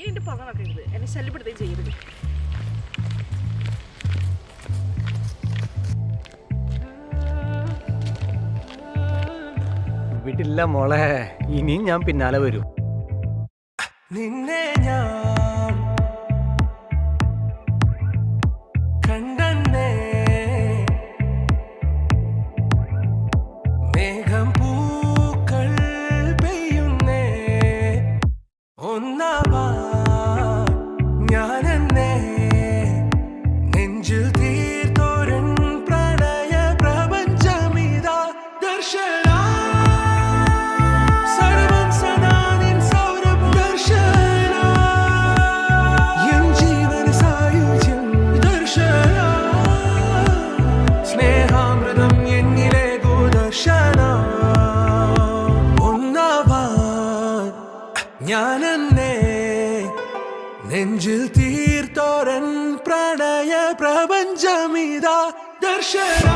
ഇനി എൻ്റെ പക നടക്കരുത്, എന്നെ ശല്യപ്പെടുത്തുകയും ചെയ്യരുത്. വിടില്ല മോളെ, ഇനിയും ഞാൻ പിന്നാലെ വരും. നിന്നെ ഞാൻ കണ്ടേ മേഘം പൂക്കൾ പെയ്യുന്നേ ഒന്നാവാ ഞാനെന്നേ നെഞ്ചിൽ തീർത്തോരൻ പ്രണയ പ്രപഞ്ചമിതാ ദർശന ഞാനെന്നേ നെഞ്ചിൽ തീർത്തോരൻ പ്രണയ പ്രപഞ്ചമിതാ ദർശന